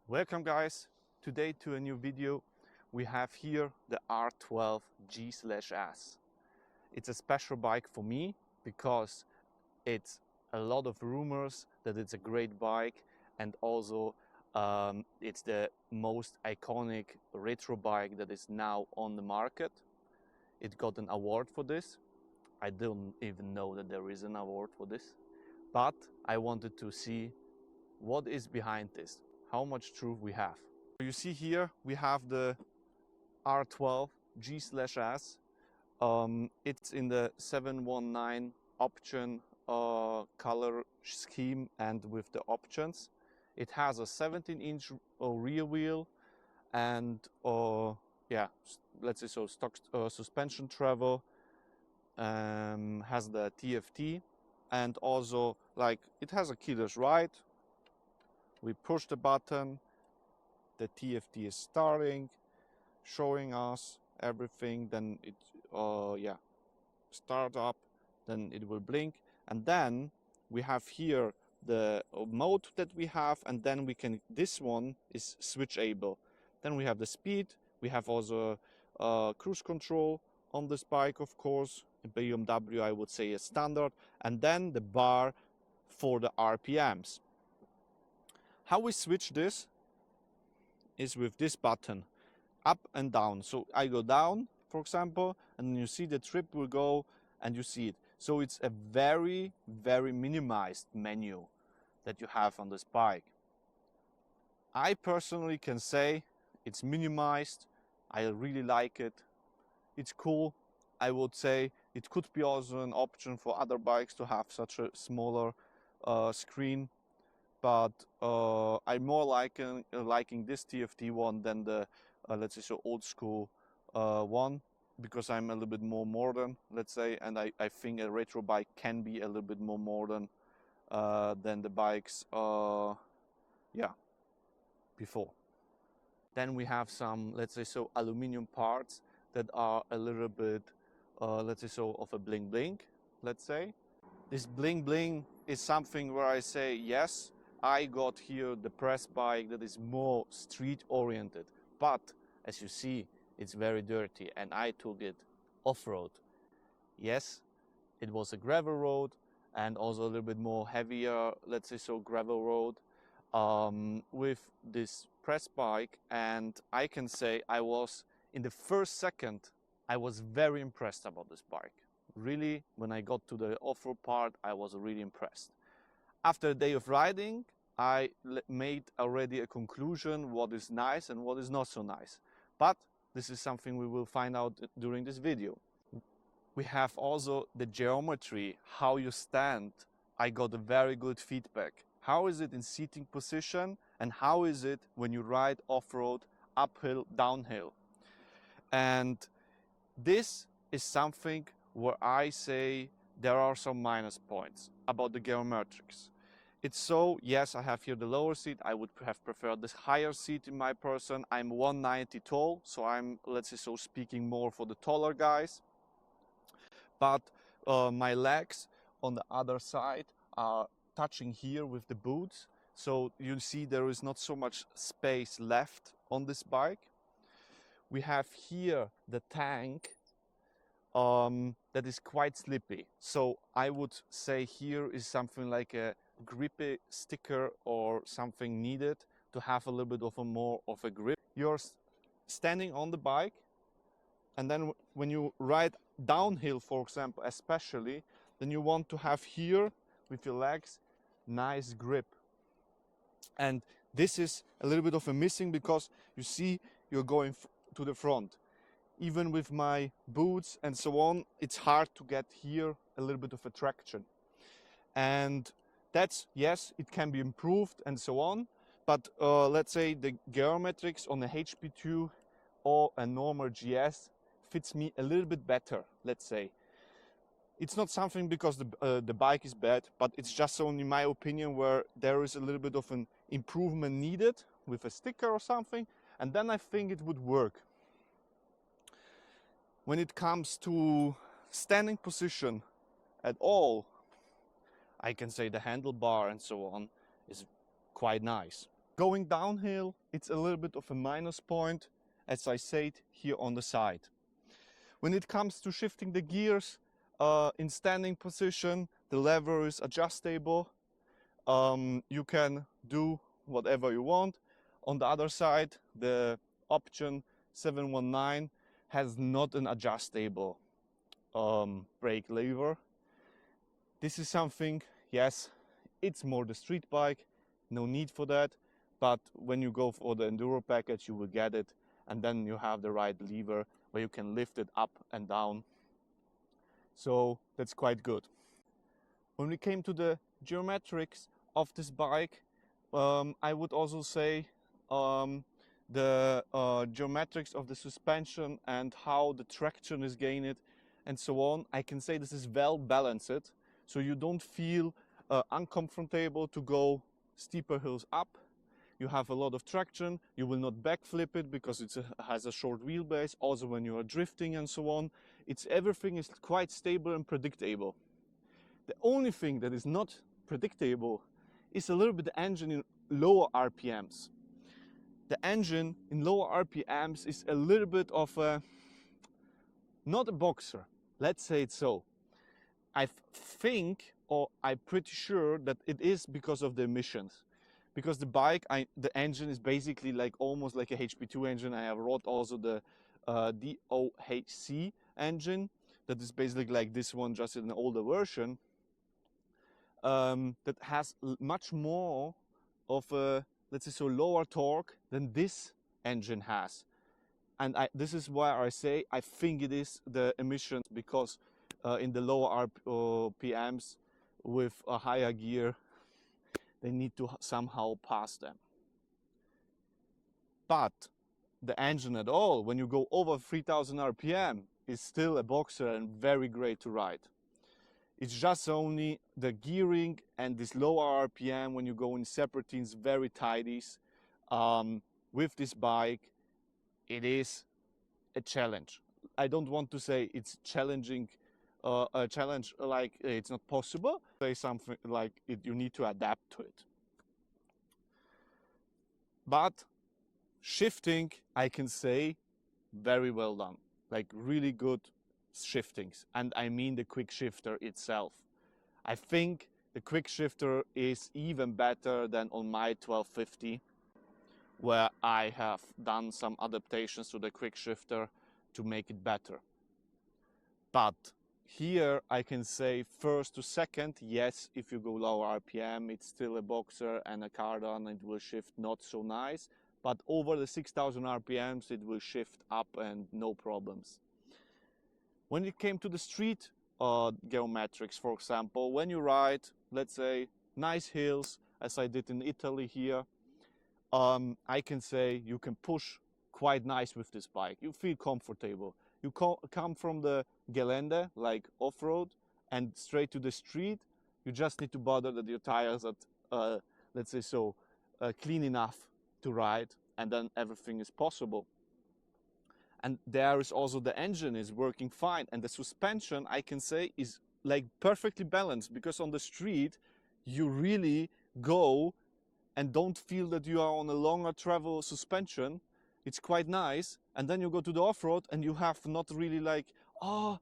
Welcome guys, today to a new video. We have here the R12 GS. It's a special bike for me because it's a lot of rumors that it's a great bike, and also it's the most iconic retro bike that is now on the market. It got an award for this. I don't even know that there is an award for this, but I wanted to see what is behind this, how much truth we have. You see here we have the R12 GS. It's in the 719 option color scheme and with the options. It has a 17-inch rear wheel and yeah, let's say so stock suspension travel. Has the TFT, and also like it has a keyless ride. We push the button, the TFT is starting, showing us everything. Then it yeah, start up, then it will blink, and then we have here the mode that we have, and then we can, this one is switchable. Then we have the speed, we have also cruise control on this bike, of course. In BMW I would say a standard, and then the bar for the RPMs. How we switch this is with this button, up and down. So I go down, for example, and you see the trip will go, and you see it. So it's a very minimized menu that you have on this bike. I personally can say it's minimized. I really like it. It's cool. I would say it could be also an option for other bikes to have such a smaller screen, but I'm more liking this TFT one than the let's say so old school one, because I'm a little bit more modern, let's say, and I think a retro bike can be a little bit more modern than the bikes yeah, before. Then we have some, let's say so, aluminum parts that are a little bit let's say so of a bling bling, let's say. This bling bling is something where I say yes, I got here the press bike that is more street oriented, but as you see, it's very dirty, and I took it off-road. Yes, it was a gravel road, and also a little bit more heavier, let's say so, gravel road with this press bike. And I can say I was, in the first second, I was very impressed about this bike. Really, when I got to the off-road part, I was really impressed. After a day of riding, I made already a conclusion what is nice and what is not so nice. But this is something we will find out during this video. We have also the geometry, how you stand. I got a very good feedback. How is it in seating position, and how is it when you ride off-road, uphill, downhill? And this is something where I say there are some minus points about the geometrics. It's so, yes, I have here the lower seat. I would have preferred this higher seat in my person. I'm 190 tall, so I'm, let's say so, speaking more for the taller guys. But my legs on the other side are touching here with the boots. So you see there is not so much space left on this bike. We have here the tank that is quite slippy. So I would say here is something like a grippy sticker or something needed to have a little bit of a more of a grip. You're standing on the bike, and then when you ride downhill, for example, especially, then you want to have here with your legs nice grip. And this is a little bit of a missing, because you see you're going to the front. Even with my boots and so on, it's hard to get here a little bit of a traction. And that's, yes, it can be improved and so on, but let's say the geometrics on the HP2 or a normal GS fits me a little bit better, let's say. It's not something because the bike is bad, but it's just only my opinion, where there is a little bit of an improvement needed with a sticker or something, and then I think it would work. When it comes to standing position at all, I can say the handlebar and so on is quite nice. Going downhill, it's a little bit of a minus point, as I said, here on the side. When it comes to shifting the gears in standing position, the lever is adjustable. You can do whatever you want. On the other side, the option 719 has not an adjustable brake lever. This is something, yes, it's more the street bike, no need for that, but when you go for the enduro package you will get it, and then you have the right lever where you can lift it up and down, so that's quite good. When we came to the geometrics of this bike, I would also say the geometrics of the suspension and how the traction is gained and so on, I can say this is well balanced, so you don't feel uncomfortable to go steeper hills up. You have a lot of traction, you will not backflip it because it has a short wheelbase. Also when you are drifting and so on, everything is quite stable and predictable. The only thing that is not predictable is a little bit the engine in lower RPMs. The engine in lower RPMs is a little bit of a, not a boxer, let's say it so. I think, or I'm pretty sure that it is because of the emissions. Because the bike, the engine is basically like almost like a HP2 engine. I have wrote also the DOHC engine that is basically like this one, just in an older version. That has much more of a, let's say so, lower torque than this engine has. And this is why I say I think it is the emissions, because in the lower RPMs with a higher gear, they need to somehow pass them. But the engine at all, when you go over 3000 RPM, is still a boxer and very great to ride. It's just only the gearing and this lower RPM when you go in serpentines, very tighties. With this bike, it is a challenge. I don't want to say it's challenging, a challenge like it's not possible. Say something like you need to adapt to it. But shifting, I can say, very well done. Like really good shiftings. And I mean the quick shifter itself. I think the quick shifter is even better than on my 1250, where I have done some adaptations to the quick shifter to make it better. But here I can say first to second, yes, if you go lower RPM, it's still a boxer and a cardan, it will shift not so nice. But over the 6000 RPMs, it will shift up and no problems. When it came to the street geometrics, for example, when you ride, let's say, nice hills, as I did in Italy here, I can say you can push quite nice with this bike. You feel comfortable. You come from the gelände, like off-road, and straight to the street. You just need to bother that your tires are, let's say so, clean enough to ride, and then everything is possible. And there is also the engine is working fine, and the suspension, I can say, is like perfectly balanced, because on the street you really go and don't feel that you are on a longer travel suspension. It's quite nice. And then you go to the off-road and you have not really like, oh,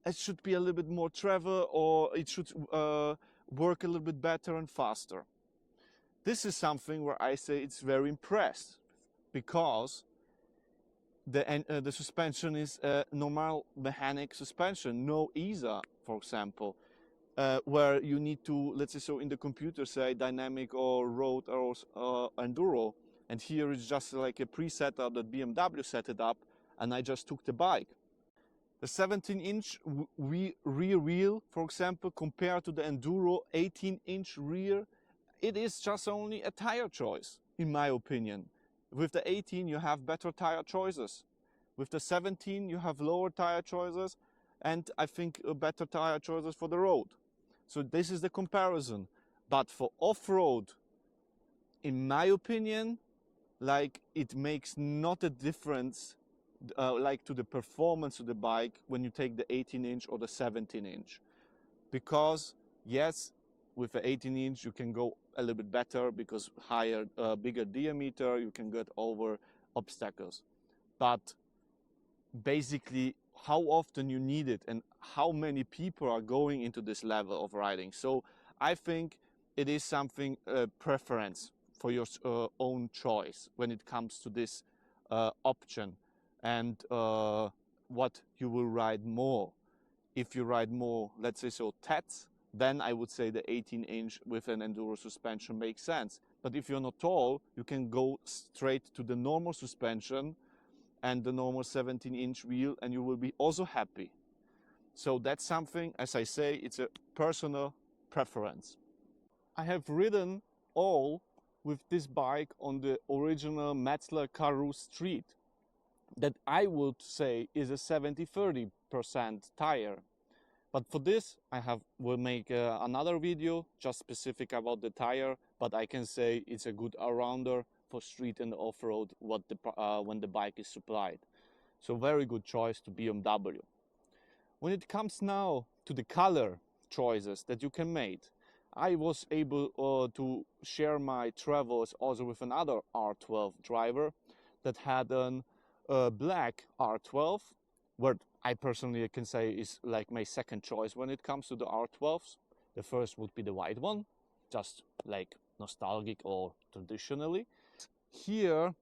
it should be a little bit more travel, or it should work a little bit better and faster. This is something where I say it's very impressed, because the suspension is a normal mechanic suspension, no ESA, for example. Where you need to, let's say so, in the computer say dynamic or road or enduro, and here it's just like a pre-setup that BMW set it up, and I just took the bike. The 17-inch rear wheel, for example, compared to the enduro 18-inch rear, it is just only a tire choice, in my opinion. With the 18 you have better tire choices. With the 17 you have lower tire choices, and I think better tire choices for the road. So this is the comparison. But for off-road, in my opinion, like it makes not a difference like to the performance of the bike when you take the 18-inch or the 17-inch. Because yes, with the 18-inch you can go a little bit better because higher, bigger diameter, you can get over obstacles. But basically, how often you need it and how many people are going into this level of riding. So I think it is something preference for your own choice when it comes to this option and what you will ride more. If you ride more, let's say so, TETs, then I would say the 18-inch with an enduro suspension makes sense. But if you're not tall, you can go straight to the normal suspension and the normal 17-inch wheel, and you will be also happy. So that's something, as I say, it's a personal preference. I have ridden all with this bike on the original Metzler Karoo Street that I would say is a 70-30% tire. But for this will make another video just specific about the tire, but I can say it's a good all-rounder for street and off-road when the bike is supplied. So very good choice to BMW. When it comes now to the color choices that you can make, I was able to share my travels also with another R12 driver that had a black R12, where I personally can say is like my second choice when it comes to the R12s. The first would be the white one, just like nostalgic or traditionally. Here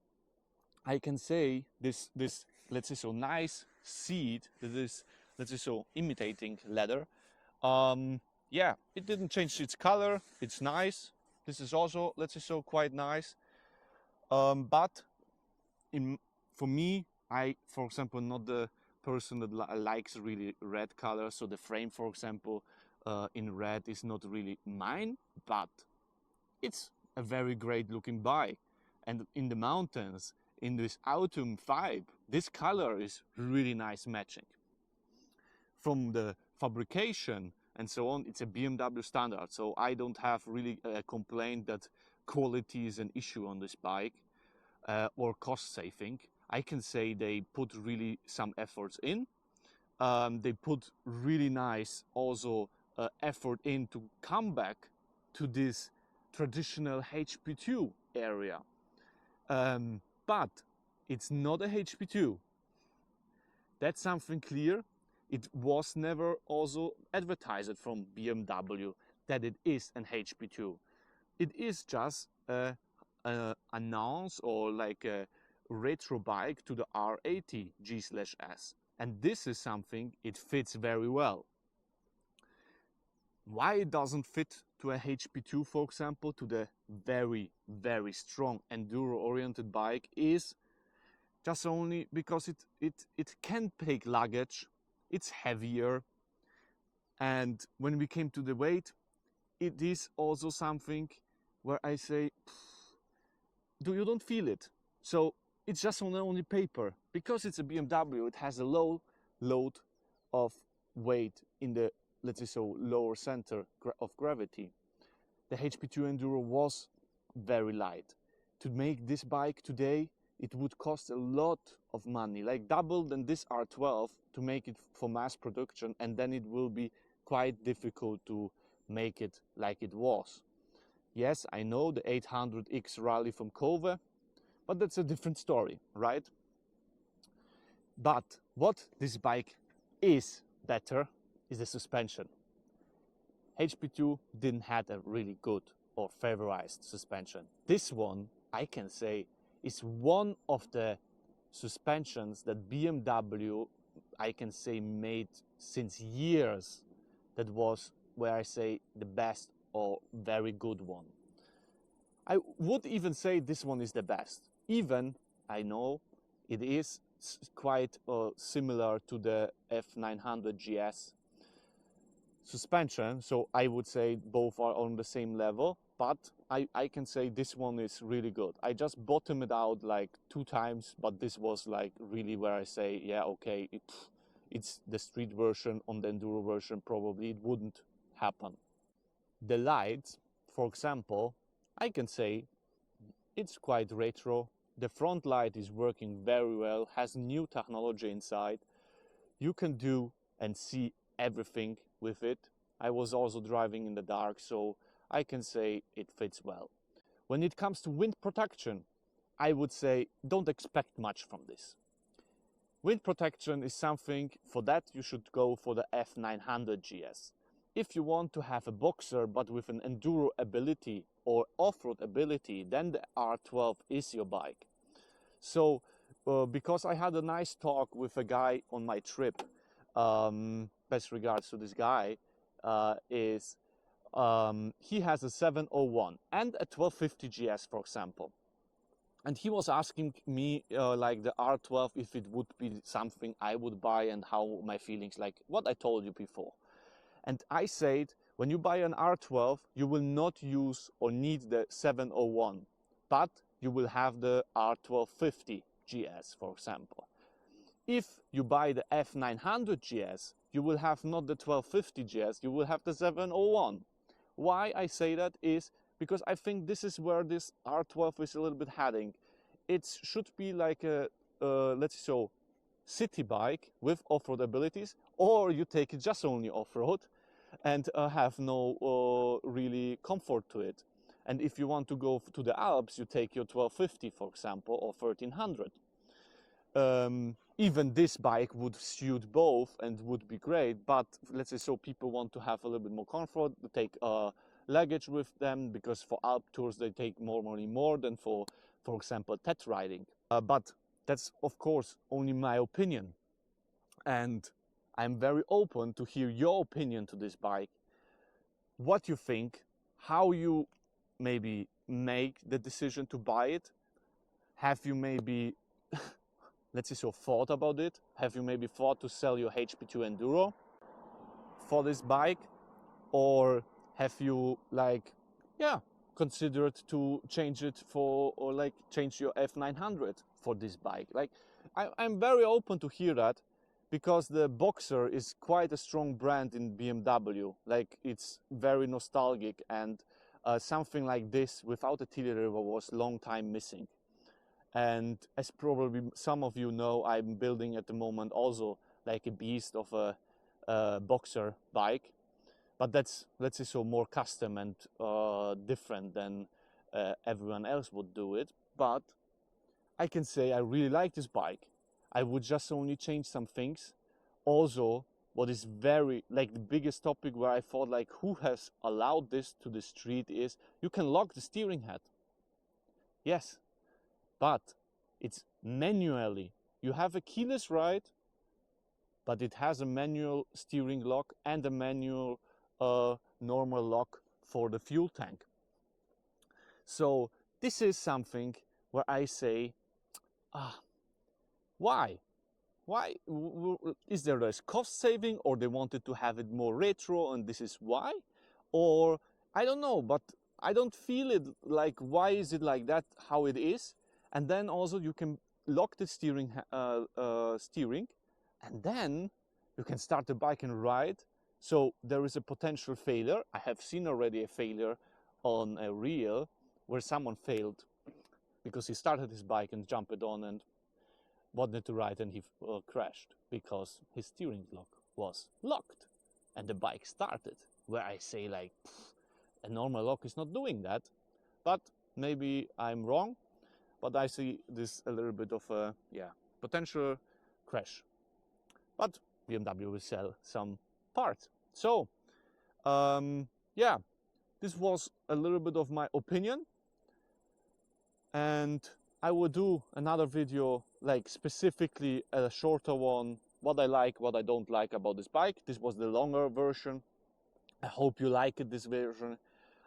I can say this let's say so nice seat, this let's say so imitating leather. Yeah, it didn't change its color, it's nice. This is also, let's say so, quite nice. But for me, for example, not the person that likes really red color, so the frame, for example, in red is not really mine, but it's a very great looking bike. And in the mountains, in this autumn vibe, this color is really nice matching. From the fabrication and so on, it's a BMW standard, so I don't have really a complaint that quality is an issue on this bike or cost saving. I can say they put really some efforts in. They put really nice also effort in to come back to this traditional HP2 area. But it's not a HP2. That's something clear. It was never also advertised from BMW that it is an HP2. It is just a announce or like a retro bike to the R80 G/S. And this is something it fits very well. Why it doesn't fit to a HP2, for example, to the very, very strong enduro-oriented bike is just only because it can take luggage, it's heavier, and when we came to the weight, it is also something where I say, you don't feel it. So it's just only paper. Because it's a BMW, it has a low load of weight in the, let's say so, lower center of gravity. The HP2 Enduro was very light. To make this bike today, it would cost a lot of money, like double than this R12 to make it for mass production, and then it will be quite difficult to make it like it was. Yes, I know the 800X Rally from Kove, but that's a different story, right? But what this bike is better is the suspension. HP2 didn't have a really good or favorized suspension. This one, I can say, is one of the suspensions that BMW, I can say, made since years. That was where I say the best or very good one. I would even say this one is the best. Even, I know, it is quite similar to the F900 GS suspension, so I would say both are on the same level, but I can say this one is really good. I just bottomed it out like 2 times, but this was like really where I say, yeah, okay, it's the street version. On the enduro version probably it wouldn't happen. The lights, for example, I can say it's quite retro. The front light is working very well, has new technology inside. You can do and see everything with it. I was also driving in the dark, so I can say it fits well. When it comes to wind protection, I would say don't expect much from this. Wind protection is something, for that you should go for the F900 GS. If you want to have a boxer but with an enduro ability or off-road ability, then the R12 is your bike. So, because I had a nice talk with a guy on my trip, best regards to this guy, he has a 701 and a 1250 GS, for example. And he was asking me, like the R12, if it would be something I would buy and how my feelings, like what I told you before. And I said, when you buy an R12, you will not use or need the 701, but you will have the R1250 GS, for example. If you buy the F900 GS, you will have not the 1250 GS, you will have the 701. Why I say that is because I think this is where this R12 is a little bit heading. It should be like a, let's say, city bike with off-road abilities, or you take it just only off-road and have no really comfort to it. And if you want to go to the Alps, you take your 1250, for example, or 1300. Even this bike would suit both and would be great, but let's say so people want to have a little bit more comfort, they take luggage with them, because for Alp tours they take normally more than for example, TED riding. But that's of course only my opinion, and I'm very open to hear your opinion to this bike, what you think, how you maybe make the decision to buy it. Have you maybe let's say so thought about it? Have you maybe thought to sell your HP2 Enduro for this bike? Or have you like, yeah, considered to change it for, or like change your F900 for this bike? Like, I'm very open to hear that, because the Boxer is quite a strong brand in BMW. Like, it's very nostalgic, and something like this without a T-River was long time missing. And as probably some of you know, I'm building at the moment also like a beast of a Boxer bike, but that's, let's say so, more custom and different than everyone else would do it. But I can say I really like this bike. I would just only change some things. Also, what is very, like, the biggest topic where I thought, like, who has allowed this to the street is you can lock the steering head. Yes, but it's manually. You have a keyless ride, but it has a manual steering lock and a manual normal lock for the fuel tank. So this is something where I say, why? Why? Is there a cost saving, or they wanted to have it more retro and this is why? Or I don't know, but I don't feel it like, why is it like that, how it is? And then also you can lock the steering, and then you can start the bike and ride. So there is a potential failure. I have seen already a failure on a reel where someone failed because he started his bike and jumped it on and wanted to ride, and he crashed because his steering lock was locked and the bike started. Where I say, like, a normal lock is not doing that, but maybe I'm wrong. But I see this a little bit of a, yeah, potential crash. But BMW will sell some parts. So, yeah, this was a little bit of my opinion. And I will do another video, like specifically a shorter one, what I like, what I don't like about this bike. This was the longer version. I hope you like it, this version.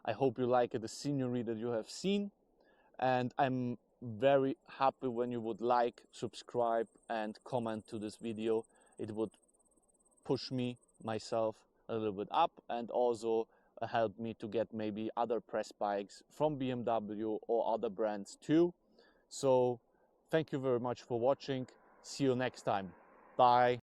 I hope you like it, the scenery that you have seen. And I'm very happy when you would like, subscribe and comment to this video. It would push me, myself, a little bit up, and also help me to get maybe other press bikes from BMW or other brands too. So thank you very much for watching. See you next time. Bye.